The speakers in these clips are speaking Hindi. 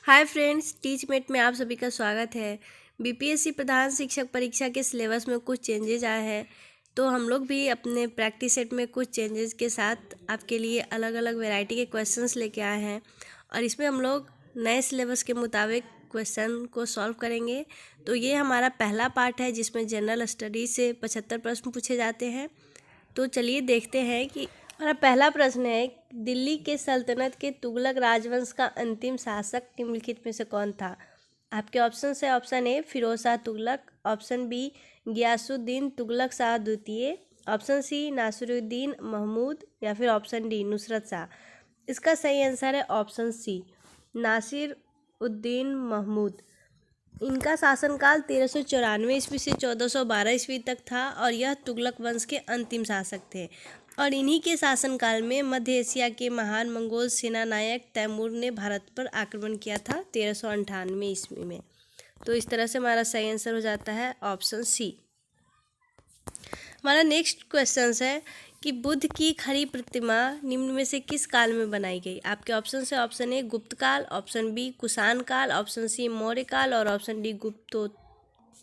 हाय फ्रेंड्स, टीचमेट में आप सभी का स्वागत है। बीपीएससी प्रधान शिक्षक परीक्षा के सिलेबस में कुछ चेंजेज आए हैं, तो हम लोग भी अपने प्रैक्टिस सेट में कुछ चेंजेस के साथ आपके लिए अलग अलग वैरायटी के क्वेश्चंस लेके आए हैं और इसमें हम लोग नए सिलेबस के मुताबिक क्वेश्चन को सॉल्व करेंगे। तो ये हमारा पहला पार्ट है जिसमें जनरल स्टडी से 75 प्रश्न पूछे जाते हैं। तो चलिए देखते हैं कि हमारा पहला प्रश्न है, दिल्ली के सल्तनत के तुगलक राजवंश का अंतिम शासक निम्नलिखित में से कौन था। आपके ऑप्शन है, option A Firoz Shah Tughlaq, option B Ghiyasuddin Tughlaq Shah द्वितीय, ऑप्शन सी नासिरुद्दीन महमूद या फिर ऑप्शन डी नुसरत शाह। इसका सही आंसर है ऑप्शन सी नासिरुद्दीन महमूद। इनका शासनकाल 1394 ईस्वी से 1412 ईस्वी तक था और यह तुगलक वंश के अंतिम शासक थे और इन्हीं के शासनकाल में मध्य एशिया के महान मंगोल सेनानायक तैमूर ने भारत पर आक्रमण किया था 1398 ईस्वी में। तो इस तरह से हमारा सही आंसर हो जाता है ऑप्शन सी। हमारा नेक्स्ट क्वेश्चन है कि बुद्ध की खड़ी प्रतिमा निम्न में से किस काल में बनाई गई। आपके ऑप्शन है, ऑप्शन ए गुप्त काल, ऑप्शन बी कुषाण काल, ऑप्शन सी मौर्य काल और ऑप्शन डी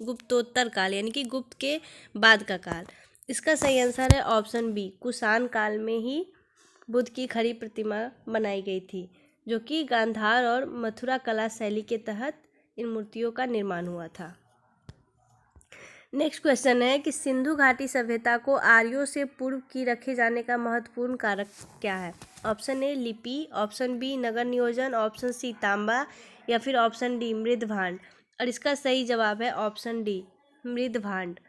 गुप्तोत्तर काल यानी कि गुप्त के बाद का काल। इसका सही आंसर है ऑप्शन बी कुषाण काल में ही बुद्ध की खड़ी प्रतिमा बनाई गई थी, जो कि गांधार और मथुरा कला शैली के तहत इन मूर्तियों का निर्माण हुआ था। नेक्स्ट क्वेश्चन है कि सिंधु घाटी सभ्यता को आर्यों से पूर्व की रखे जाने का महत्वपूर्ण कारक क्या है। ऑप्शन ए लिपि, ऑप्शन बी नगर नियोजन, ऑप्शन सी तांबा या फिर ऑप्शन डी मृद भांड। और इसका सही जवाब है ऑप्शन डी मृद भांड।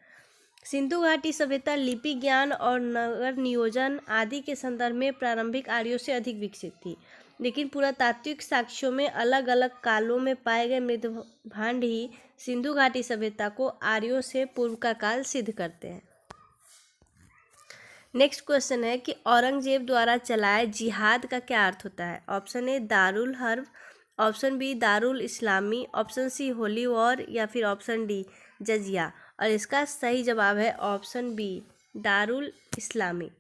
सिंधु घाटी सभ्यता लिपि ज्ञान और नगर नियोजन आदि के संदर्भ में प्रारंभिक आर्यों से अधिक विकसित थी, लेकिन पुरातात्विक साक्ष्यों में अलग अलग कालों में पाए गए मृद भांड ही सिंधु घाटी सभ्यता को आर्यों से पूर्व का काल सिद्ध करते हैं। नेक्स्ट क्वेश्चन है कि औरंगजेब द्वारा चलाए जिहाद का क्या अर्थ होता है। ऑप्शन ए दारुल हर्ब, ऑप्शन बी दारुल इस्लामी, ऑप्शन सी होली वॉर या फिर ऑप्शन डी जजिया। और इसका सही जवाब है ऑप्शन बी दारुल इस्लामी।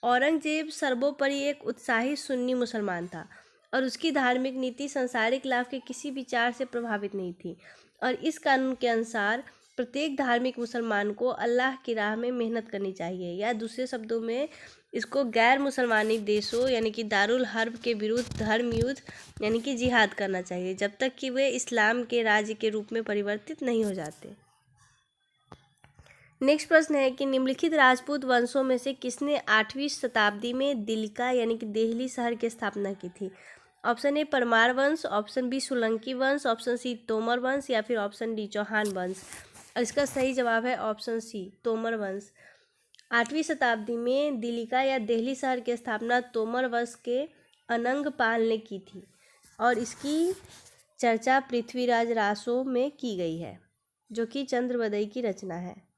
औरंगजेब सर्वोपरि एक उत्साही सुन्नी मुसलमान था और उसकी धार्मिक नीति सांसारिक लाभ के किसी विचार से प्रभावित नहीं थी और इस कानून के अनुसार प्रत्येक धार्मिक मुसलमान को अल्लाह की राह में मेहनत करनी चाहिए, या दूसरे शब्दों में इसको गैर मुसलमानी देशों यानी कि दारुल हर्ब के विरुद्ध धर्म युद्ध यानी कि जिहाद करना चाहिए जब तक कि वे इस्लाम के राज्य के रूप में परिवर्तित नहीं हो जाते। नेक्स्ट प्रश्न है कि निम्नलिखित राजपूत वंशों में से किसने 8वीं शताब्दी में दिल्लिका यानी कि दिल्ली शहर की स्थापना की थी। ऑप्शन ए परमार वंश, ऑप्शन बी सोलंकी वंश, ऑप्शन सी तोमर वंश या फिर ऑप्शन डी चौहान वंश। और इसका सही जवाब है ऑप्शन सी तोमर वंश। 8वीं शताब्दी में दिल्लिका या दिल्ली शहर की स्थापना तोमर वंश के अनंग पाल ने की थी और इसकी चर्चा पृथ्वीराज रासो में की गई है, जो कि चंद्रवदई की रचना है।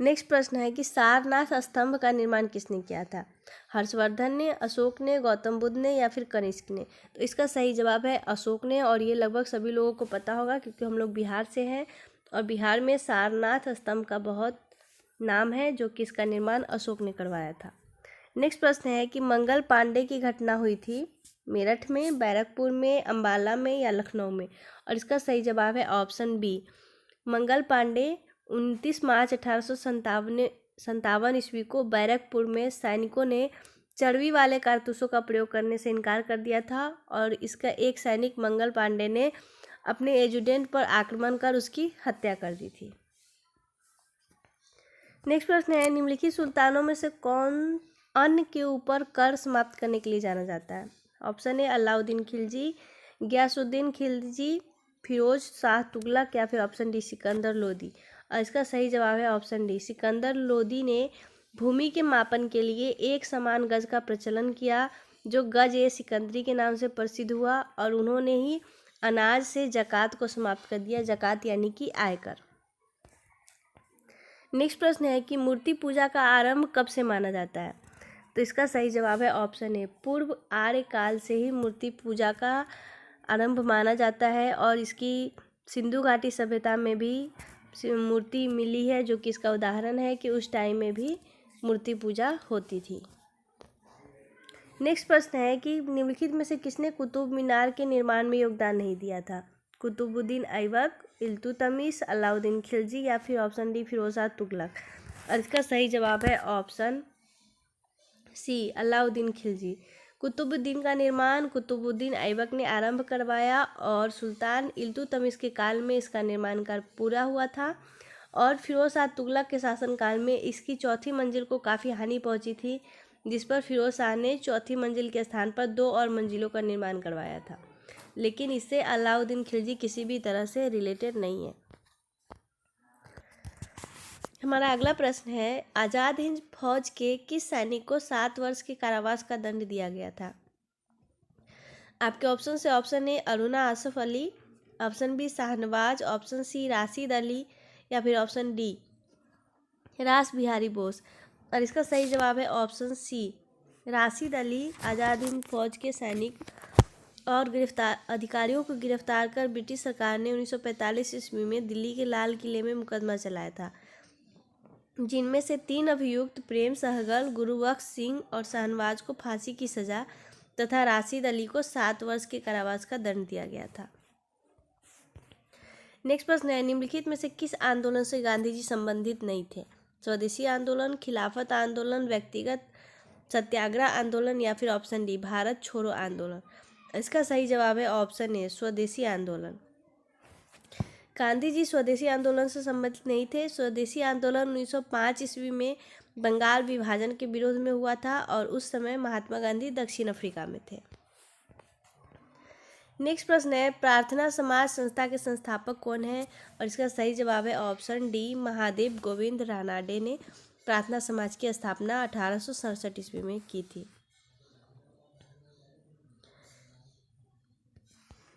नेक्स्ट प्रश्न है कि सारनाथ स्तंभ का निर्माण किसने किया था। हर्षवर्धन ने, अशोक ने, गौतम बुद्ध ने या फिर कनिष्क ने। तो इसका सही जवाब है अशोक ने और ये लगभग सभी लोगों को पता होगा क्योंकि हम लोग बिहार से हैं और बिहार में सारनाथ स्तंभ का बहुत नाम है, जो कि इसका निर्माण अशोक ने करवाया था। नेक्स्ट प्रश्न है कि मंगल पांडे की घटना हुई थी मेरठ में, बैरकपुर में, अम्बाला में या लखनऊ में। और इसका सही जवाब है ऑप्शन बी मंगल पांडे 29 मार्च 1857 ईस्वी को बैरकपुर में सैनिकों ने चर्बी वाले कारतूसों का प्रयोग करने से इनकार कर दिया था और इसका एक सैनिक मंगल पांडे ने अपने एजुडेंट पर आक्रमण कर उसकी हत्या कर दी थी। नेक्स्ट प्रश्न है निम्नलिखित सुल्तानों में से कौन अन्न के ऊपर कर समाप्त करने के लिए जाना जाता है। ऑप्शन ए अलाउद्दीन खिलजी, गियासुद्दीन खिलजी, फिरोज शाह तुगलक या फिर ऑप्शन डी सिकंदर लोदी। और इसका सही जवाब है ऑप्शन डी सिकंदर लोदी ने भूमि के मापन के लिए एक समान गज का प्रचलन किया, जो गज ए सिकंदरी के नाम से प्रसिद्ध हुआ और उन्होंने ही अनाज से जकात को समाप्त कर दिया, जकात यानी कि आयकर। नेक्स्ट प्रश्न है कि मूर्ति पूजा का आरंभ कब से माना जाता है। तो इसका सही जवाब है ऑप्शन ए पूर्व आर्य काल से ही मूर्ति पूजा का आरंभ माना जाता है और इसकी सिंधु घाटी सभ्यता में भी मूर्ति मिली है, जो कि इसका उदाहरण है कि उस टाइम में भी मूर्ति पूजा होती थी। नेक्स्ट प्रश्न है कि निम्नलिखित में से किसने कुतुब मीनार के निर्माण में योगदान नहीं दिया था? कुतुबुद्दीन ऐबक, इल्तुतमिश, अलाउद्दीन खिलजी या फिर ऑप्शन डी फिरोज शाह तुगलक। और इसका सही जवाब है ऑप्शन सी, अलाउद्दीन खिलजी। कुतुबुद्दीन का निर्माण कुतुबुद्दीन ऐबक ने आरंभ करवाया और सुल्तान इल्तुतमिश के काल में इसका निर्माण कार्य पूरा हुआ था। और फिरोज शाह तुगलक के शासनकाल में इसकी चौथी मंजिल को काफ़ी हानि पहुंची थी, जिस पर फिरोज शाह ने चौथी मंजिल के स्थान पर 2 और मंजिलों का निर्माण करवाया था, लेकिन इससे अलाउद्दीन खिलजी किसी भी तरह से रिलेटेड नहीं है। हमारा अगला प्रश्न है, आज़ाद हिंद फौज के किस सैनिक को 7 वर्ष के कारावास का दंड दिया गया था? आपके ऑप्शन से option A Aruna Asaf Ali, option B Shahnawaz, option C Rashid Ali या फिर ऑप्शन डी रास बिहारी बोस। और इसका सही जवाब है ऑप्शन सी, राशिद अली। आज़ाद हिंद फौज के सैनिक और गिरफ्तार अधिकारियों को गिरफ्तार कर ब्रिटिश सरकार ने 1945 ईस्वी में दिल्ली के लाल किले में मुकदमा चलाया था, जिनमें से 3 अभियुक्त प्रेम सहगल, गुरुबख्श सिंह और शाहनवाज को फांसी की सजा तथा राशिद अली को 7 वर्ष के कारावास का दंड दिया गया था। नेक्स्ट प्रश्न है, निम्नलिखित में से किस आंदोलन से गांधी जी संबंधित नहीं थे? स्वदेशी आंदोलन, खिलाफत आंदोलन, व्यक्तिगत सत्याग्रह आंदोलन या फिर ऑप्शन डी भारत छोड़ो आंदोलन। इसका सही जवाब है ऑप्शन ए स्वदेशी आंदोलन। गांधी जी स्वदेशी आंदोलन से संबंधित नहीं थे। स्वदेशी आंदोलन 1905 ईस्वी में बंगाल विभाजन के विरोध में हुआ था और उस समय महात्मा गांधी दक्षिण अफ्रीका में थे। नेक्स्ट प्रश्न है, प्रार्थना समाज संस्था के संस्थापक कौन है? और इसका सही जवाब है ऑप्शन डी महादेव गोविंद रानाडे ने प्रार्थना समाज की स्थापना 1867 ईस्वी में की थी।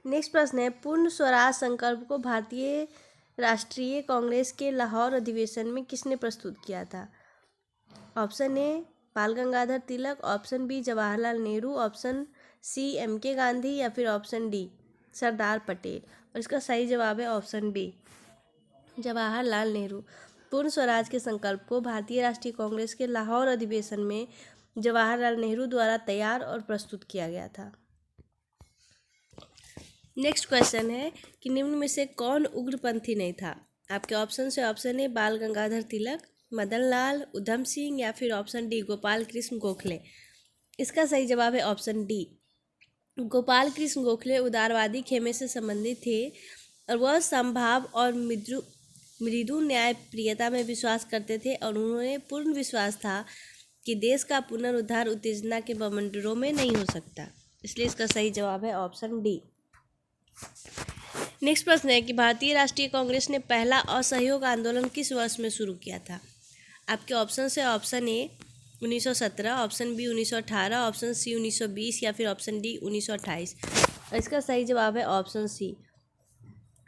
नेक्स्ट प्रश्न है, पूर्ण स्वराज संकल्प को भारतीय राष्ट्रीय कांग्रेस के लाहौर अधिवेशन में किसने प्रस्तुत किया था? Option A Bal Gangadhar Tilak, option B Jawaharlal Nehru, option C M.K. Gandhi या फिर ऑप्शन डी सरदार पटेल। और इसका सही जवाब है ऑप्शन बी जवाहरलाल नेहरू। पूर्ण स्वराज के संकल्प को भारतीय राष्ट्रीय कांग्रेस के लाहौर अधिवेशन में जवाहरलाल नेहरू द्वारा तैयार और प्रस्तुत किया गया था। नेक्स्ट क्वेश्चन है कि निम्न में से कौन उग्रपंथी नहीं था? आपके ऑप्शन से ऑप्शन ए बाल गंगाधर तिलक, मदन लाल, उधम सिंह या फिर ऑप्शन डी गोपाल कृष्ण गोखले। इसका सही जवाब है ऑप्शन डी गोपाल कृष्ण गोखले उदारवादी खेमे से संबंधित थे और वह समभाव और मृदु न्याय प्रियता में विश्वास करते थे और उन्होंने पूर्ण विश्वास था कि देश का पुनरुद्धार उत्तेजना के बवंडरों में नहीं हो सकता, इसलिए इसका सही जवाब है ऑप्शन डी। नेक्स्ट प्रश्न है कि भारतीय राष्ट्रीय कांग्रेस ने पहला असहयोग आंदोलन किस वर्ष में शुरू किया था? आपके ऑप्शन से option A 1917, option B 1918, option C 1920 या फिर ऑप्शन डी 1928। और इसका सही जवाब है ऑप्शन सी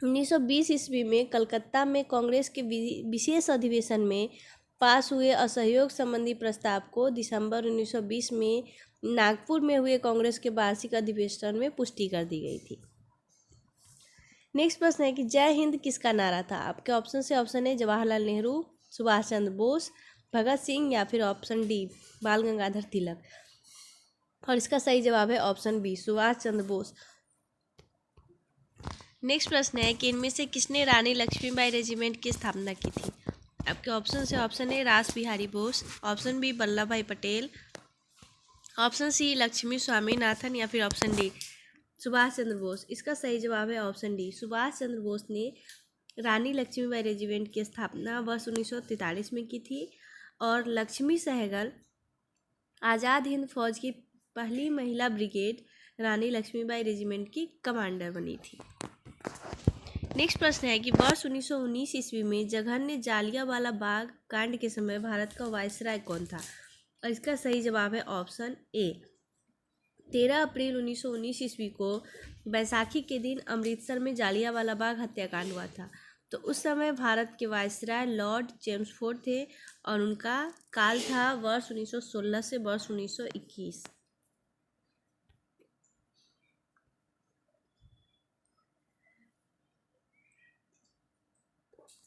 1920 ईस्वी में कलकत्ता में कांग्रेस के विशेष अधिवेशन में पास हुए असहयोग संबंधी प्रस्ताव को दिसंबर 1920 में नागपुर में हुए कांग्रेस के वार्षिक अधिवेशन में पुष्टि कर दी गई थी। नेक्स्ट प्रश्न है कि जय हिंद किसका नारा था? आपके ऑप्शन से ऑप्शन ए जवाहरलाल नेहरू, सुभाष चंद्र बोस, भगत सिंह या फिर ऑप्शन डी बाल गंगाधर तिलक। और इसका सही जवाब है option B Subhash Chandra Bose. Next प्रश्न है कि इनमें से किसने रानी लक्ष्मीबाई रेजिमेंट की स्थापना की थी? आपके ऑप्शन से ऑप्शन ए रास बिहारी बोस, ऑप्शन बी वल्लभ भाई पटेल, ऑप्शन सी लक्ष्मी स्वामीनाथन या फिर ऑप्शन डी सुभाष चंद्र बोस। इसका सही जवाब है ऑप्शन डी सुभाष चंद्र बोस ने रानी लक्ष्मीबाई रेजिमेंट की स्थापना वर्ष 1943 में की थी और लक्ष्मी सहगल आज़ाद हिंद फौज की पहली महिला ब्रिगेड रानी लक्ष्मीबाई रेजिमेंट की कमांडर बनी थी। नेक्स्ट प्रश्न है कि वर्ष 1919 ईस्वी में जघन्य जालियांवाला बाग कांड के समय भारत का वायसराय कौन था? और इसका सही जवाब है ऑप्शन ए 13 अप्रैल 1919 ईस्वी को बैसाखी के दिन अमृतसर में जालियांवाला बाग हत्याकांड हुआ था। तो उस समय भारत के वायसराय लॉर्ड चेम्सफोर्ड थे और उनका काल था वर्ष 1916 से वर्ष 1921।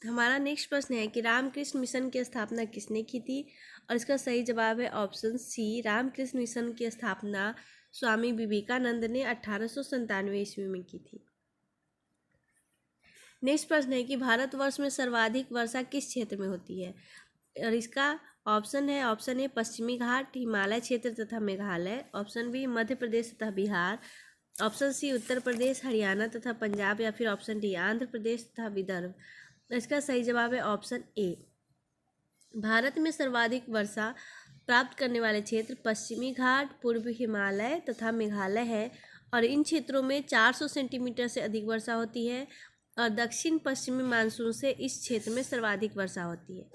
हमारा नेक्स्ट प्रश्न है कि रामकृष्ण मिशन की स्थापना किसने की थी? और इसका सही जवाब है ऑप्शन सी, रामकृष्ण मिशन की स्थापना स्वामी विवेकानंद ने 1897 ईस्वी में की थी। नेक्स्ट प्रश्न है कि भारतवर्ष में सर्वाधिक वर्षा किस क्षेत्र में होती है, और इसका ऑप्शन ए पश्चिमी घाट, हिमालय क्षेत्र तथा मेघालय, ऑप्शन बी मध्य प्रदेश तथा बिहार, ऑप्शन सी उत्तर प्रदेश, हरियाणा तथा पंजाब, या फिर ऑप्शन डी आंध्र प्रदेश तथा विदर्भ। इसका सही जवाब है ऑप्शन ए। भारत में सर्वाधिक वर्षा प्राप्त करने वाले क्षेत्र पश्चिमी घाट, पूर्वी हिमालय तथा मेघालय है, और इन क्षेत्रों में 400 सेंटीमीटर से अधिक वर्षा होती है, और दक्षिण पश्चिमी मानसून से इस क्षेत्र में सर्वाधिक वर्षा होती है।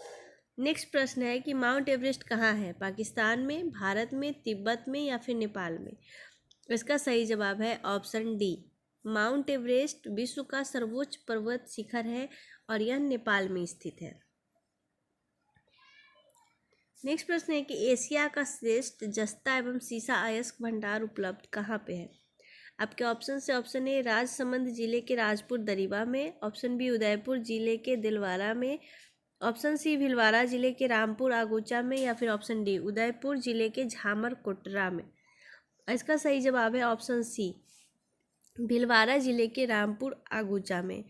नेक्स्ट प्रश्न है कि माउंट एवरेस्ट कहाँ है, पाकिस्तान में, भारत में, तिब्बत में, या फिर नेपाल में। इसका सही जवाब है ऑप्शन डी, माउंट एवरेस्ट विश्व का सर्वोच्च पर्वत शिखर है और यह नेपाल में स्थित है। नेक्स्ट प्रश्न है कि एशिया का श्रेष्ठ जस्ता एवं सीसा अयस्क भंडार उपलब्ध कहाँ पे है। आपके ऑप्शन से ऑप्शन ए राजसमंद जिले के राजपुर दरीबा में, ऑप्शन बी उदयपुर जिले के दिलवारा में, ऑप्शन सी भीलवाड़ा जिले के रामपुर आगोचा में, या फिर ऑप्शन डी उदयपुर जिले के झामर कोटरा में। इसका सही जवाब है ऑप्शन सी, भीलवाड़ा जिले के रामपुर आगोचा में।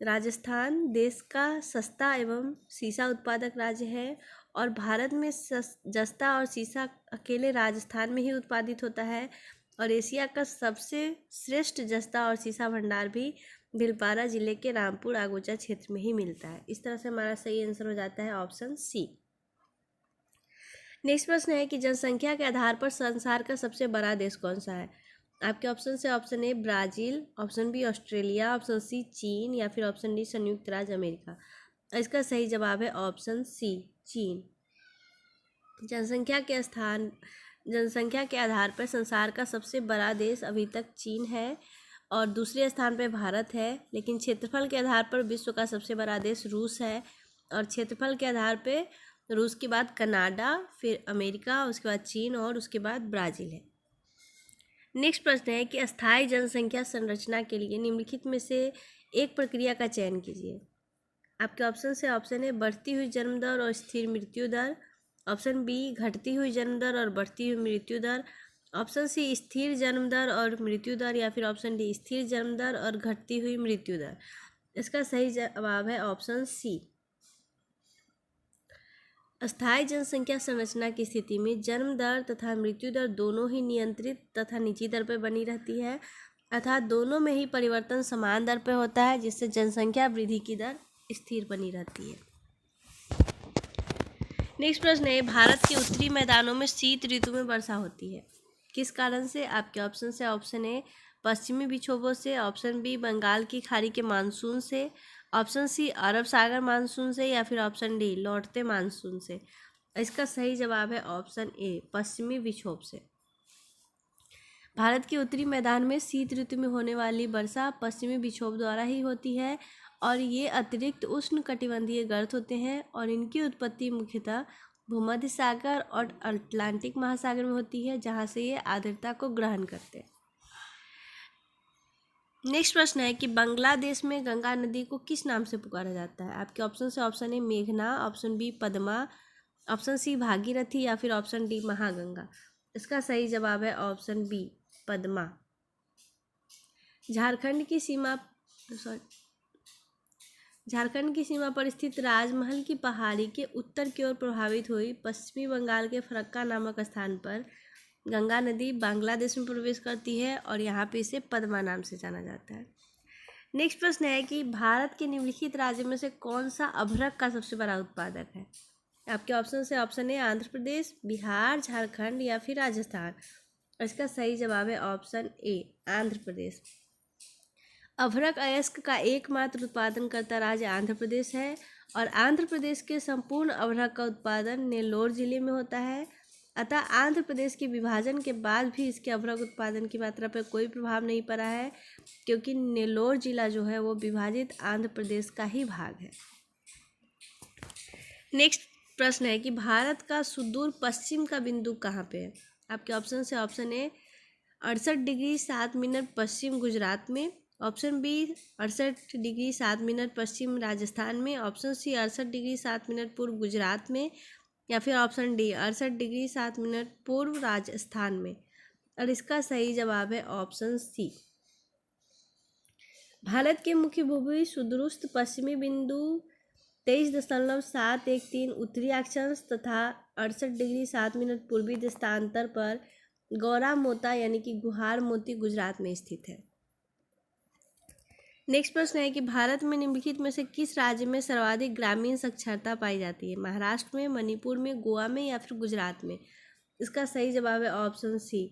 राजस्थान देश का सस्ता एवं सीसा उत्पादक राज्य है, और भारत में जस्ता और सीसा अकेले राजस्थान में ही उत्पादित होता है, और एशिया का सबसे श्रेष्ठ जस्ता और सीसा भंडार भी भीलवाड़ा जिले के रामपुर आगोचा क्षेत्र में ही मिलता है। इस तरह से हमारा सही आंसर हो जाता है ऑप्शन सी। नेक्स्ट प्रश्न है कि जनसंख्या के आधार पर संसार का सबसे बड़ा देश कौन सा है। आपके ऑप्शन से option A Brazil, option B Australia, option C चीन, या फिर ऑप्शन डी संयुक्त राज्य अमेरिका। इसका सही जवाब है ऑप्शन सी, चीन। जनसंख्या के आधार पर संसार का सबसे बड़ा देश अभी तक चीन है, और दूसरे स्थान पर भारत है, लेकिन क्षेत्रफल के आधार पर विश्व का सबसे बड़ा देश रूस है, और क्षेत्रफल के आधार पर रूस के बाद कनाडा, फिर अमेरिका, उसके बाद चीन और उसके बाद ब्राज़ील है। नेक्स्ट प्रश्न है कि अस्थायी जनसंख्या संरचना के लिए निम्नलिखित में से एक प्रक्रिया का चयन कीजिए। आपके ऑप्शन से ऑप्शन ए बढ़ती हुई जन्म दर और स्थिर मृत्यु दर, ऑप्शन बी घटती हुई जन्म दर और बढ़ती हुई मृत्यु दर, ऑप्शन सी स्थिर जन्म दर और मृत्यु दर, या फिर ऑप्शन डी स्थिर जन्म दर और घटती हुई मृत्यु दर। इसका सही जवाब है ऑप्शन सी। अस्थायी जनसंख्या संरचना की स्थिति में जन्म दर तथा मृत्यु दर दोनों ही नियंत्रित तथा निजी दर पर बनी रहती है, अर्थात दोनों में ही परिवर्तन समान दर पर होता है, जिससे जनसंख्या वृद्धि की दर स्थिर बनी रहती है। नेक्स्ट प्रश्न है भारत के उत्तरी मैदानों में शीत ऋतु में वर्षा होती है, किस कारण से। आपके ऑप्शन से ऑप्शन ए पश्चिमी विक्षोभों से, ऑप्शन बी बंगाल की खाड़ी के मानसून से, ऑप्शन सी अरब सागर मानसून से, या फिर ऑप्शन डी लौटते मानसून से। इसका सही जवाब है ऑप्शन ए पश्चिमी विक्षोभ से। भारत के उत्तरी मैदान में शीत ऋतु में होने वाली वर्षा पश्चिमी विक्षोभ द्वारा ही होती है, और ये अतिरिक्त उष्ण कटिबंधीय गर्त होते हैं, और इनकी उत्पत्ति मुख्यतः भूमध्य सागर और अटलांटिक महासागर में होती है, जहाँ से ये आर्द्रता को ग्रहण करते हैं। नेक्स्ट प्रश्न है कि बांग्लादेश में गंगा नदी को किस नाम से पुकारा जाता है। आपके ऑप्शन से ऑप्शन ए मेघना, option B Padma, option C Bhagirathi, या फिर ऑप्शन डी महागंगा। इसका सही जवाब है ऑप्शन बी पद्मा। झारखंड की सीमा पर स्थित राजमहल की पहाड़ी के उत्तर की ओर प्रभावित हुई पश्चिमी बंगाल के फरक्का नामक स्थान पर गंगा नदी बांग्लादेश में प्रवेश करती है, और यहाँ पे इसे पद्मा नाम से जाना जाता है। नेक्स्ट प्रश्न है कि भारत के निम्नलिखित राज्यों में से कौन सा अभ्रक का सबसे बड़ा उत्पादक है। आपके ऑप्शन से ऑप्शन ए आंध्र प्रदेश, बिहार, झारखंड, या फिर राजस्थान। इसका सही जवाब है ऑप्शन ए आंध्र प्रदेश। अभ्रक अयस्क का एकमात्र उत्पादनकर्ता राज्य आंध्र प्रदेश है, और आंध्र प्रदेश के संपूर्ण अभ्रक का उत्पादन नेल्लोर जिले में होता है। अतः आंध्र प्रदेश के विभाजन के बाद भी इसके अभ्रक उत्पादन की मात्रा पर कोई प्रभाव नहीं पड़ा है, क्योंकि नेल्लोर जिला जो है वो विभाजित आंध्र प्रदेश का ही भाग है। नेक्स्ट प्रश्न है कि भारत का सुदूर पश्चिम का बिंदु कहाँ पे है। आपके ऑप्शन से ऑप्शन ए 68 डिग्री 7 मिनट पश्चिम गुजरात में, ऑप्शन बी 68 डिग्री 7 मिनट पश्चिम राजस्थान में, ऑप्शन सी 68 डिग्री 7 मिनट पूर्व गुजरात में, या फिर ऑप्शन डी 68 डिग्री 7 मिनट पूर्व राजस्थान में। और इसका सही जवाब है ऑप्शन सी। भारत के मुख्य भूमि सुदूरस्थ पश्चिमी बिंदु 23.713 उत्तरी अक्षांश तथा 68 डिग्री 7 मिनट पूर्वी देशांतर पर गौरा मोता यानी कि गुहार मोती गुजरात में स्थित है। नेक्स्ट प्रश्न है कि भारत में निम्नलिखित में से किस राज्य में सर्वाधिक ग्रामीण साक्षरता पाई जाती है? महाराष्ट्र में, मणिपुर में, गोवा में या फिर गुजरात में? इसका सही जवाब है ऑप्शन सी,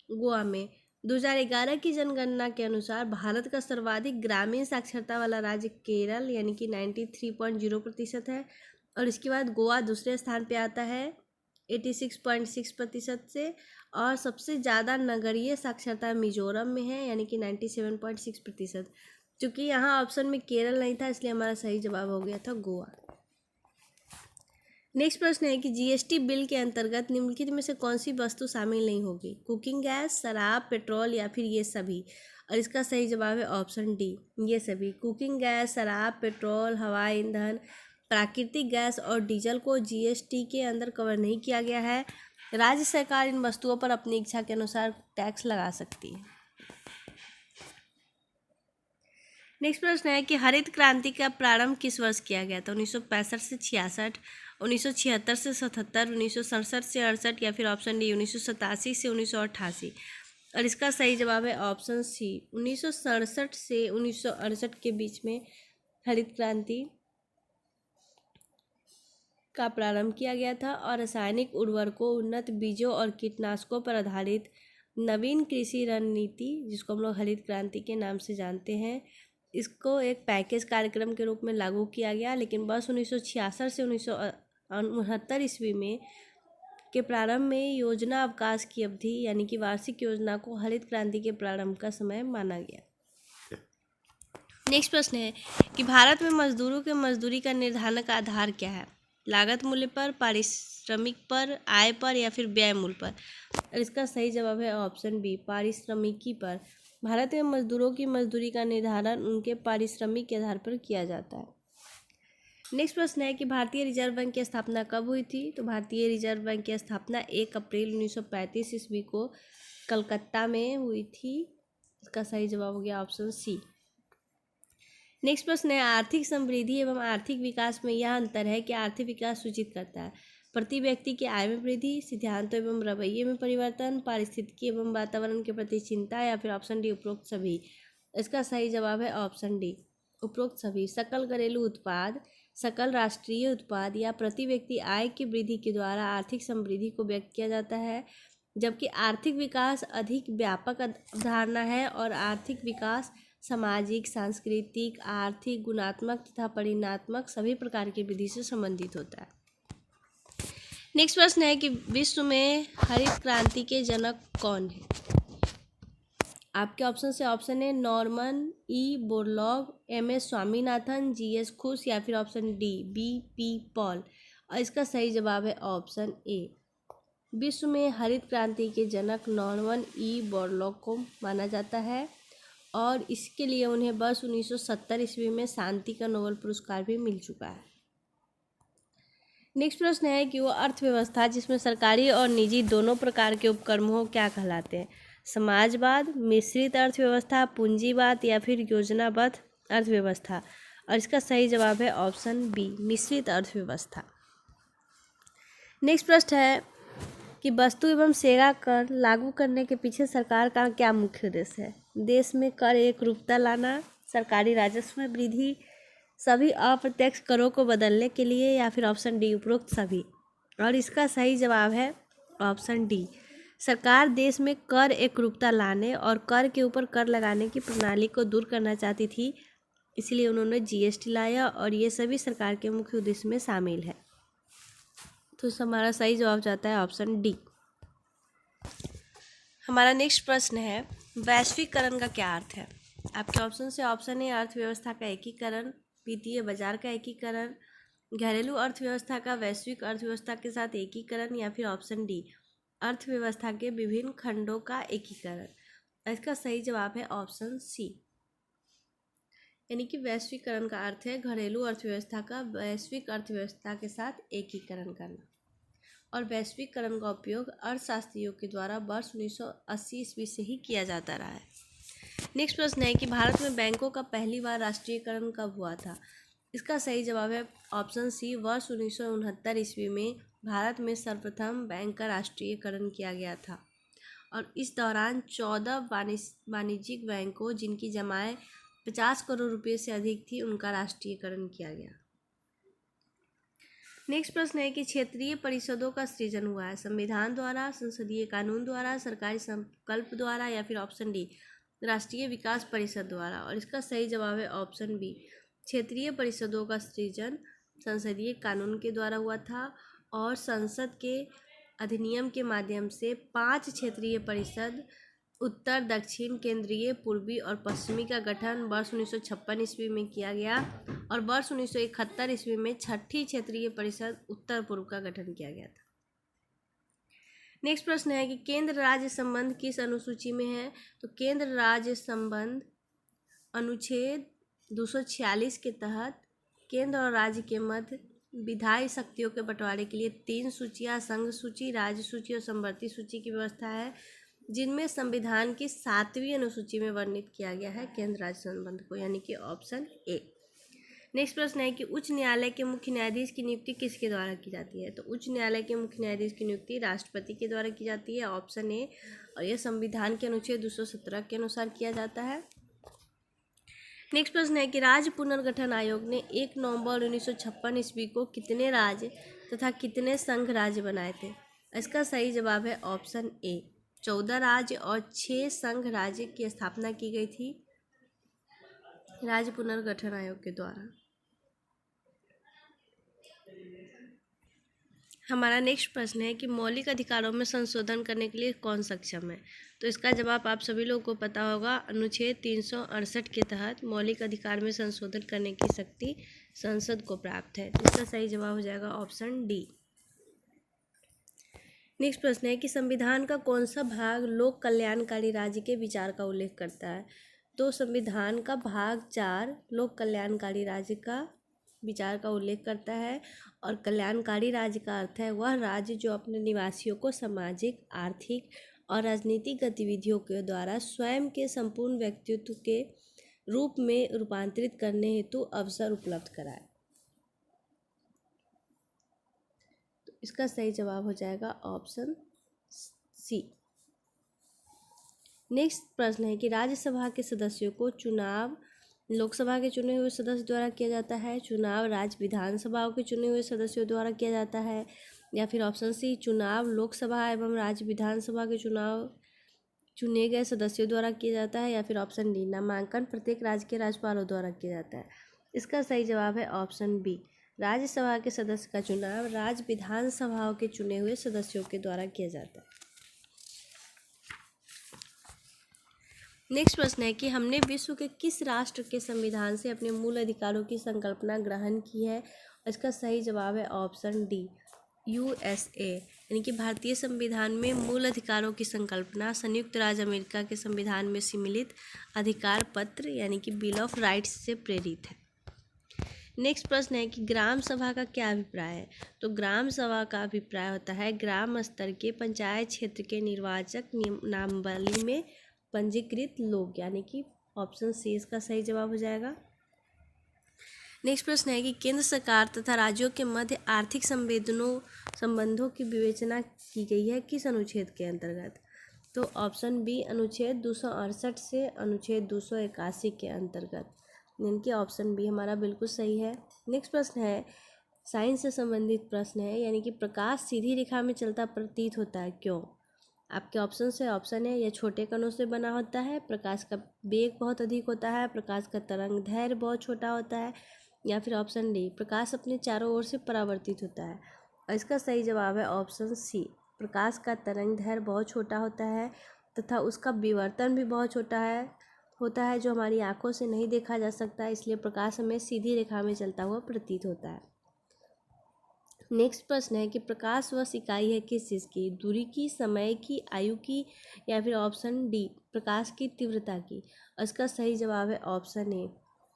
गोवा में। 2011 की जनगणना के अनुसार भारत का सर्वाधिक ग्रामीण साक्षरता वाला राज्य केरल यानी कि 93.0% है। और इसके बाद गोवा दूसरे स्थान पे आता है 86.6% से। और सबसे ज़्यादा नगरीय साक्षरता मिजोरम में है यानी कि 97.6%। चूँकि यहाँ ऑप्शन में केरल नहीं था इसलिए हमारा सही जवाब हो गया था गोवा। नेक्स्ट प्रश्न है कि जीएसटी बिल के अंतर्गत निम्नलिखित में से कौन सी वस्तु शामिल नहीं होगी? कुकिंग गैस, शराब, पेट्रोल या फिर ये सभी? और इसका सही जवाब है ऑप्शन डी, ये सभी। कुकिंग गैस, शराब, पेट्रोल, हवाई ईंधन, प्राकृतिक गैस और डीजल को जीएसटी के अंदर कवर नहीं किया गया है। राज्य सरकार इन वस्तुओं पर अपनी इच्छा के अनुसार टैक्स लगा सकती है। नेक्स्ट प्रश्न है कि हरित क्रांति का प्रारंभ किस वर्ष किया गया था? 1965 से 66, 1976 से 77, 1967 से 68 या फिर ऑप्शन डी 1987 से 1988? और इसका सही जवाब है ऑप्शन सी, 1967 से 1968 के बीच में हरित क्रांति का प्रारंभ किया गया था। और रासायनिक उर्वरकों, उन्नत बीजों और कीटनाशकों पर आधारित नवीन कृषि रणनीति, जिसको हम लोग हरित क्रांति के नाम से जानते हैं, इसको एक पैकेज कार्यक्रम के रूप में लागू किया गया। लेकिन बस 1966 से 1969 ईस्वी में के प्रारंभ में योजना अवकाश की अवधि यानी कि वार्षिक योजना को हरित क्रांति के प्रारंभ का समय माना गया। नेक्स्ट प्रश्न है कि भारत में मजदूरों के मजदूरी का निर्धारण का आधार क्या है? लागत मूल्य पर, पारिश्रमिक पर, आय पर या फिर व्यय मूल्य पर? और इसका सही जवाब है ऑप्शन बी, पारिश्रमिकी पर। भारत में मजदूरों की मजदूरी का निर्धारण उनके पारिश्रमिक के आधार पर किया जाता है। नेक्स्ट प्रश्न है कि भारतीय रिजर्व बैंक की स्थापना कब हुई थी? तो भारतीय रिजर्व बैंक की स्थापना 1 अप्रैल 1935 ईस्वी को कलकत्ता में हुई थी। इसका सही जवाब हो गया ऑप्शन सी। नेक्स्ट प्रश्न है आर्थिक समृद्धि एवं आर्थिक विकास में यह अंतर है कि आर्थिक विकास सूचित करता है प्रति व्यक्ति की आय में वृद्धि, सिद्धांतों एवं रवैये में परिवर्तन, पारिस्थितिकी एवं वातावरण के प्रति चिंता या फिर ऑप्शन डी उपरोक्त सभी? इसका सही जवाब है ऑप्शन डी, उपरोक्त सभी। सकल घरेलू उत्पाद, सकल राष्ट्रीय उत्पाद या प्रति व्यक्ति आय की वृद्धि के द्वारा आर्थिक समृद्धि को व्यक्त किया जाता है, जबकि आर्थिक विकास अधिक व्यापक अवधारणा है और आर्थिक विकास सामाजिक, सांस्कृतिक, आर्थिक, गुणात्मक तथा परिमाणात्मक सभी प्रकार की वृद्धि से संबंधित होता है। नेक्स्ट प्रश्न है कि विश्व में हरित क्रांति के जनक कौन है? आपके ऑप्शन से ऑप्शन है Norman E Borlaug, M S. Swaminathan, G S. Khush या फिर ऑप्शन डी बी.पी. पॉल? और इसका सही जवाब है ऑप्शन ए। विश्व में हरित क्रांति के जनक नॉर्मन ई बोरलॉग को माना जाता है और इसके लिए उन्हें वर्ष 1970 ईस्वी में शांति का नोबेल पुरस्कार भी मिल चुका है। नेक्स्ट प्रश्न है कि वो अर्थव्यवस्था जिसमें सरकारी और निजी दोनों प्रकार के उपक्रम हो क्या कहलाते हैं? समाजवाद, मिश्रित अर्थव्यवस्था, पूंजीवाद या फिर योजनाबद्ध अर्थव्यवस्था? और इसका सही जवाब है ऑप्शन बी, मिश्रित अर्थव्यवस्था। नेक्स्ट प्रश्न है कि वस्तु एवं सेवा कर लागू करने के पीछे सरकार का क्या मुख्य उद्देश्य है? देश में कर एकरूपता लाना, सरकारी राजस्व में वृद्धि, सभी अप्रत्यक्ष करों को बदलने के लिए या फिर ऑप्शन डी उपरोक्त सभी? और इसका सही जवाब है ऑप्शन डी। सरकार देश में कर एकरूपता लाने और कर के ऊपर कर लगाने की प्रणाली को दूर करना चाहती थी, इसलिए उन्होंने जीएसटी लाया और ये सभी सरकार के मुख्य उद्देश्य में शामिल है। तो हमारा सही जवाब जाता है ऑप्शन डी। हमारा नेक्स्ट प्रश्न है वैश्वीकरण का क्या अर्थ है? आपके ऑप्शन से ऑप्शन ए अर्थव्यवस्था का एकीकरण, वित्तीय बाजार का एकीकरण, घरेलू अर्थव्यवस्था का वैश्विक अर्थव्यवस्था के साथ एकीकरण या फिर ऑप्शन डी अर्थव्यवस्था के विभिन्न खंडों का एकीकरण। इसका सही जवाब है ऑप्शन सी, यानी कि वैश्वीकरण का अर्थ है घरेलू अर्थव्यवस्था का वैश्विक अर्थव्यवस्था के साथ एकीकरण करना। और वैश्वीकरण का उपयोग अर्थशास्त्रियों के द्वारा वर्ष 1980 ईस्वी से ही किया जाता रहा है। नेक्स्ट प्रश्न है कि भारत में बैंकों का पहली बार राष्ट्रीयकरण कब हुआ था? इसका सही जवाब है ऑप्शन सी, वर्ष 1969 ईस्वी में भारत में सर्वप्रथम बैंक का राष्ट्रीयकरण किया गया था और इस दौरान 14 वाणिज्यिक बैंकों जिनकी जमाएं 50 करोड़ रुपए से अधिक थी उनका राष्ट्रीयकरण किया गया। नेक्स्ट प्रश्न है कि क्षेत्रीय परिषदों का सृजन हुआ है संविधान द्वारा, संसदीय कानून द्वारा, सरकारी संकल्प द्वारा या फिर ऑप्शन डी राष्ट्रीय विकास परिषद द्वारा। और इसका सही जवाब है ऑप्शन बी, क्षेत्रीय परिषदों का सृजन संसदीय कानून के द्वारा हुआ था और संसद के अधिनियम के माध्यम से 5 क्षेत्रीय परिषद उत्तर, दक्षिण, केंद्रीय, पूर्वी और पश्चिमी का गठन वर्ष 1956 ईस्वी में किया गया और वर्ष 1971 ईस्वी में 6ठी क्षेत्रीय परिषद उत्तर पूर्व का गठन किया गया था। नेक्स्ट प्रश्न है कि केंद्र राज्य संबंध किस अनुसूची में है? तो केंद्र राज्य संबंध अनुच्छेद 246 के तहत केंद्र और राज्य के मध्य विधायी शक्तियों के बंटवारे के लिए 3 सूचियां, संघ सूची, राज्य सूची और समवर्ती सूची की व्यवस्था है, जिनमें संविधान की 7वीं अनुसूची में वर्णित किया गया है केंद्र राज्य संबंध को, यानी कि ऑप्शन ए। नेक्स्ट प्रश्न है कि उच्च न्यायालय के मुख्य न्यायाधीश की नियुक्ति किसके द्वारा की जाती है? तो उच्च न्यायालय के मुख्य न्यायाधीश की नियुक्ति राष्ट्रपति के द्वारा की जाती है, ऑप्शन ए, और यह संविधान के अनुच्छेद 217 के अनुसार किया जाता है। नेक्स्ट प्रश्न है कि राज्य पुनर्गठन आयोग ने 1 नवंबर 1956 ईस्वी को कितने राज्य तथा कितने संघ राज्य बनाए थे? इसका सही जवाब है ऑप्शन ए, 14 राज्य और 6 संघ राज्य की स्थापना की गई थी राज्य पुनर्गठन आयोग के द्वारा। हमारा नेक्स्ट प्रश्न है कि मौलिक अधिकारों में संशोधन करने के लिए कौन सक्षम है? तो इसका जवाब आप सभी लोगों को पता होगा, अनुच्छेद 368 के तहत मौलिक अधिकार में संशोधन करने की शक्ति संसद को प्राप्त है। इसका सही जवाब हो जाएगा ऑप्शन डी। नेक्स्ट प्रश्न है कि संविधान का कौन सा भाग लोक कल्याणकारी राज्य के विचार का उल्लेख करता है? तो संविधान का भाग 4 लोक कल्याणकारी राज्य का विचार का उल्लेख करता है और कल्याणकारी राज्य का अर्थ है वह राज्य जो अपने निवासियों को सामाजिक, आर्थिक और राजनीतिक गतिविधियों के द्वारा स्वयं के संपूर्ण व्यक्तित्व के रूप में रूपांतरित करने हेतु अवसर उपलब्ध कराए। तो इसका सही जवाब हो जाएगा ऑप्शन सी। नेक्स्ट प्रश्न है कि राज्यसभा के सदस्यों को चुनाव लोकसभा के चुने हुए सदस्य द्वारा किया जाता है, चुनाव राज्य विधानसभाओं के चुने हुए सदस्यों द्वारा किया जाता है, या फिर ऑप्शन सी, चुनाव लोकसभा एवं राज्य विधानसभा के चुनाव चुने गए सदस्यों द्वारा किया जाता है, या फिर ऑप्शन डी, नामांकन प्रत्येक राज्य के राज्यपालों द्वारा किया जाता है। इसका सही जवाब है ऑप्शन बी, राज्यसभा के सदस्य का चुनाव राज्य विधानसभाओं के चुने हुए सदस्यों के द्वारा किया जाता है। नेक्स्ट प्रश्न है कि हमने विश्व के किस राष्ट्र के संविधान से अपने मूल अधिकारों की संकल्पना ग्रहण की है? इसका सही जवाब है ऑप्शन डी, यूएसए, यानी कि भारतीय संविधान में मूल अधिकारों की संकल्पना संयुक्त राज्य अमेरिका के संविधान में सम्मिलित अधिकार पत्र यानी कि बिल ऑफ राइट्स से प्रेरित है। नेक्स्ट प्रश्न है कि ग्राम सभा का क्या अभिप्राय है? तो ग्राम सभा का अभिप्राय होता है ग्राम स्तर के पंचायत क्षेत्र के निर्वाचक नामावली में पंजीकृत लोग, यानी कि ऑप्शन सी इसका सही जवाब हो जाएगा। नेक्स्ट प्रश्न है कि केंद्र सरकार तथा राज्यों के मध्य आर्थिक संबंधों की विवेचना की गई है किस अनुच्छेद के अंतर्गत? तो ऑप्शन बी, अनुच्छेद 268 से अनुच्छेद 281 के अंतर्गत, यानी कि ऑप्शन बी हमारा बिल्कुल सही है। नेक्स्ट प्रश्न है साइंस से संबंधित प्रश्न है, यानी कि प्रकाश सीधी रेखा में चलता प्रतीत होता है, क्यों? आपके ऑप्शन से ऑप्शन है यह छोटे कणों से बना होता है, प्रकाश का वेग बहुत अधिक होता है, प्रकाश का तरंग दैर्घ्य बहुत छोटा होता है, या फिर ऑप्शन डी, प्रकाश अपने चारों ओर से परावर्तित होता है। और इसका सही जवाब है ऑप्शन सी, प्रकाश का तरंग दैर्घ्य बहुत छोटा होता है तथा उसका विवर्तन भी बहुत छोटा होता है जो हमारी आंखों से नहीं देखा जा सकता, इसलिए प्रकाश हमें सीधी रेखा में चलता हुआ प्रतीत होता है। नेक्स्ट प्रश्न है कि प्रकाश वर्ष इकाई है किस चीज़ की? दूरी की, समय की, आयु की, या फिर ऑप्शन डी, प्रकाश की तीव्रता की। और इसका सही जवाब है ऑप्शन ए,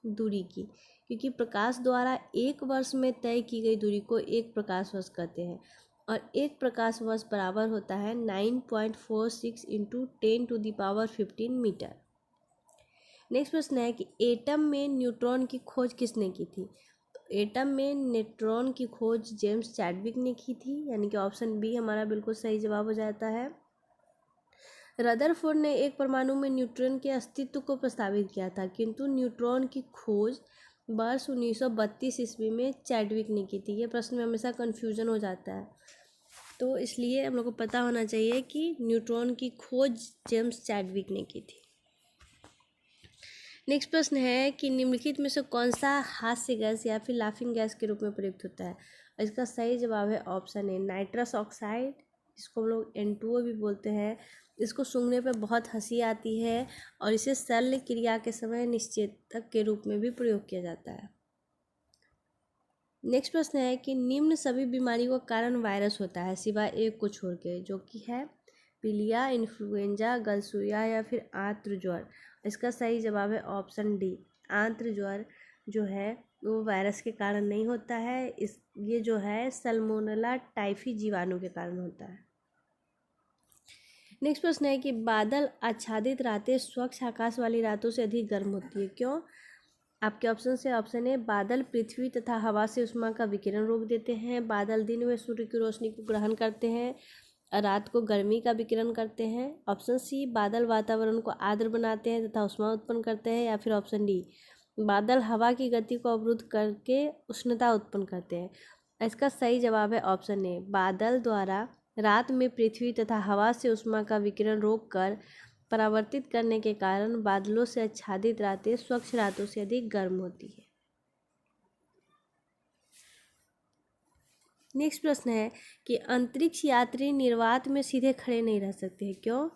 दूरी की, क्योंकि प्रकाश द्वारा एक वर्ष में तय की गई दूरी को एक प्रकाश वर्ष कहते हैं और एक प्रकाश वर्ष बराबर होता है 9.46 इंटू 10⁻15 मीटर। नेक्स्ट प्रश्न है कि एटम में न्यूट्रॉन की खोज किसने की थी? तो एटम में न्यूट्रॉन की खोज जेम्स चैडविक ने की थी, यानी कि ऑप्शन बी हमारा बिल्कुल सही जवाब हो जाता है। रदरफोर्ड ने एक परमाणु में न्यूट्रॉन के अस्तित्व को प्रस्तावित किया था, किंतु न्यूट्रॉन की खोज वर्ष 1932 ईस्वी में चैडविक ने की थी। ये प्रश्न में हमेशा कन्फ्यूजन हो जाता है, तो इसलिए हम लोग को पता होना चाहिए कि न्यूट्रॉन की खोज जेम्स चैडविक ने की थी। नेक्स्ट प्रश्न है कि निम्नलिखित में से कौन सा हास्य गैस या फिर लाफिंग गैस के रूप में प्रयुक्त होता है? इसका सही जवाब है ऑप्शन ए नाइट्रस ऑक्साइड, जिसको हम लोग N2O भी बोलते हैं। इसको सूंघने पर बहुत हंसी आती है और इसे शल्य क्रिया के समय निश्चेतक के रूप में भी प्रयोग किया जाता है। नेक्स्ट प्रश्न है कि निम्न सभी बीमारियों का कारण वायरस होता है सिवाय एक को छोड़ के, जो कि है पीलिया, इन्फ्लुएंजा, गलसूया या फिर आंत्र ज्वर। इसका सही जवाब है ऑप्शन डी आंत्र ज्वर जो है वो वायरस के कारण नहीं होता है। ये जो है सल्मोनेला टाइफी जीवाणु के कारण होता है। नेक्स्ट प्रश्न है कि बादल आच्छादित रातें स्वच्छ आकाश वाली रातों से अधिक गर्म होती है, क्यों? आपके ऑप्शन से ऑप्शन ए बादल पृथ्वी तथा हवा से उष्मा का विकिरण रोक देते हैं, बादल दिन में सूर्य की रोशनी को ग्रहण करते हैं, रात को गर्मी का विकिरण करते हैं। ऑप्शन सी बादल वातावरण को आर्द्र बनाते हैं तथा उष्मा उत्पन्न करते हैं, या फिर ऑप्शन डी बादल हवा की गति को अवरुद्ध करके उष्णता उत्पन्न करते हैं। इसका सही जवाब है ऑप्शन ए बादल द्वारा रात में पृथ्वी तथा हवा से उष्मा का विकिरण रोककर परावर्तित करने के कारण बादलों से आच्छादित रातें स्वच्छ रातों से अधिक गर्म होती है। नेक्स्ट प्रश्न है कि अंतरिक्ष यात्री निर्वात में सीधे खड़े नहीं रह सकते हैं, क्यों?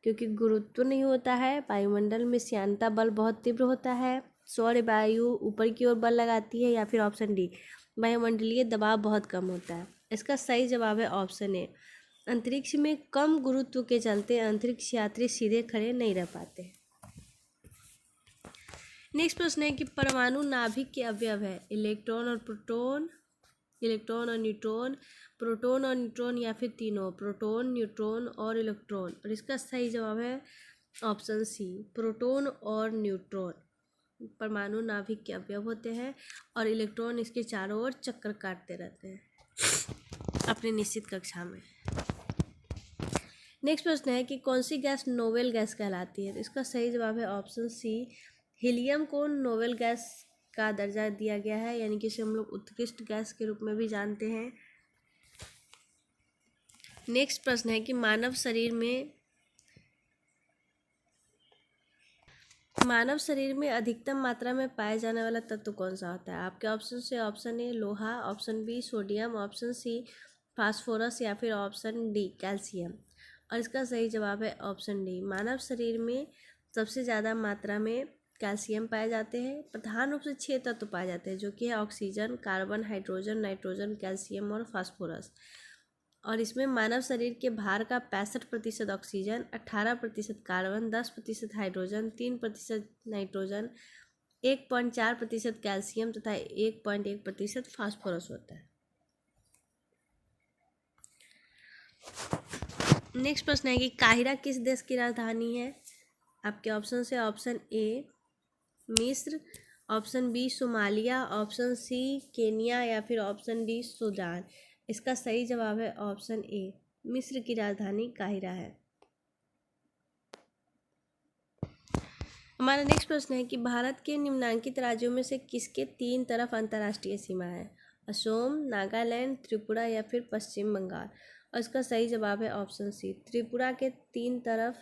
क्योंकि गुरुत्व नहीं होता है, वायुमंडल में श्यानता बल बहुत तीव्र होता है, सौर वायु ऊपर की ओर बल लगाती है, या फिर ऑप्शन डी वायुमंडलीय दबाव बहुत कम होता है। इसका सही जवाब है ऑप्शन ए अंतरिक्ष में कम गुरुत्व के चलते अंतरिक्ष यात्री सीधे खड़े नहीं रह पाते। नेक्स्ट प्रश्न है कि परमाणु नाभिक के अवयव है इलेक्ट्रॉन और प्रोटॉन, इलेक्ट्रॉन और न्यूट्रॉन, प्रोटॉन और न्यूट्रॉन, या फिर तीनों प्रोटॉन, न्यूट्रॉन और इलेक्ट्रॉन। और इसका सही जवाब है ऑप्शन सी प्रोटॉन और न्यूट्रॉन परमाणु नाभिक के अवयव होते हैं और इलेक्ट्रॉन इसके चारों ओर चक्कर काटते रहते हैं अपनी निश्चित कक्षा में। नेक्स्ट प्रश्न है कि कौन सी गैस नोबेल गैस कहलाती है? तो इसका सही जवाब है ऑप्शन सी हीलियम को नोबेल गैस का दर्जा दिया गया है, यानी कि इसे हम लोग उत्कृष्ट गैस के रूप में भी जानते हैं। नेक्स्ट प्रश्न है कि मानव शरीर में अधिकतम मात्रा में पाए जाने वाला तत्व कौन सा होता है? आपके ऑप्शन से ऑप्शन ए लोहा, option B sodium, option C phosphorus, या फिर ऑप्शन डी कैल्शियम। और इसका सही जवाब है ऑप्शन डी मानव शरीर में सबसे ज़्यादा मात्रा में कैल्शियम पाए जाते हैं। प्रधान रूप से 6 तत्व पाए जाते हैं, जो कि है oxygen, carbon, hydrogen, nitrogen, calcium और फास्फोरस। और इसमें मानव शरीर के भार का 65% oxygen, 18% carbon, 10% hydrogen, 3% nitrogen, 1.4% calcium तथा 1.1% फास्फोरस होता है। नेक्स्ट प्रश्न है कि काहिरा किस देश की राजधानी है? आपके ऑप्शन से ऑप्शन ए मिस्र, option B Somalia, option C Kenya, या फिर ऑप्शन डी सूडान। इसका सही जवाब है ऑप्शन ए मिस्र की राजधानी काहिरा है। हमारा नेक्स्ट प्रश्न है कि भारत के निम्नांकित राज्यों में से किसके 3 तरफ अंतर्राष्ट्रीय सीमा है? असम, नागालैंड, त्रिपुरा, या फिर पश्चिम बंगाल। और इसका सही जवाब है ऑप्शन सी त्रिपुरा के 3 तरफ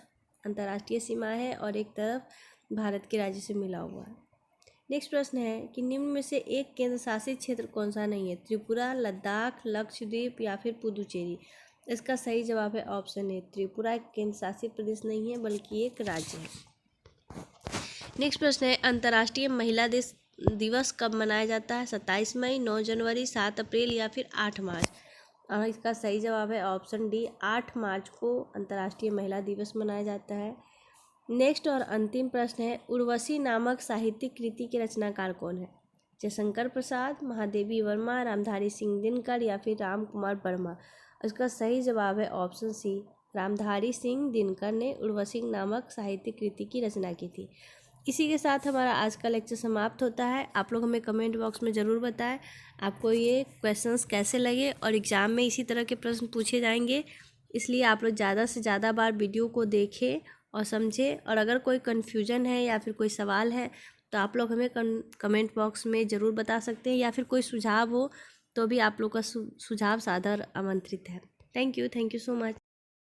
अंतर्राष्ट्रीय सीमा है और एक तरफ भारत के राज्य से मिला हुआ है। नेक्स्ट प्रश्न है कि निम्न में से एक केंद्र शासित क्षेत्र कौन सा नहीं है? त्रिपुरा, लद्दाख, लक्षद्वीप, या फिर पुदुचेरी। इसका सही जवाब है ऑप्शन ए त्रिपुरा एक केंद्र शासित प्रदेश नहीं है बल्कि एक राज्य है। नेक्स्ट प्रश्न है अंतर्राष्ट्रीय महिला दिवस कब मनाया जाता है? 27 मई, 9 जनवरी, 7 अप्रैल, या फिर 8 मार्च। और इसका सही जवाब है ऑप्शन डी 8 मार्च को अंतर्राष्ट्रीय महिला दिवस मनाया जाता है। नेक्स्ट और अंतिम प्रश्न है उर्वशी नामक साहित्यिक कृति के रचनाकार कौन है? जयशंकर प्रसाद, महादेवी वर्मा, रामधारी सिंह दिनकर, या फिर राम कुमार वर्मा। इसका सही जवाब है ऑप्शन सी, रामधारी सिंह दिनकर ने उर्वशी नामक साहित्य कृति की रचना की थी। इसी के साथ हमारा आज का लेक्चर समाप्त होता है। आप लोग हमें कमेंट बॉक्स में ज़रूर बताएं आपको ये क्वेश्चंस कैसे लगे, और एग्ज़ाम में इसी तरह के प्रश्न पूछे जाएंगे, इसलिए आप लोग ज़्यादा से ज़्यादा बार वीडियो को देखें और समझें। और अगर कोई कन्फ्यूजन है या फिर कोई सवाल है तो आप लोग हमें कमेंट बॉक्स में ज़रूर बता सकते हैं, या फिर कोई सुझाव हो तो भी आप लोग का सुझाव सादर आमंत्रित है। Thank you so much.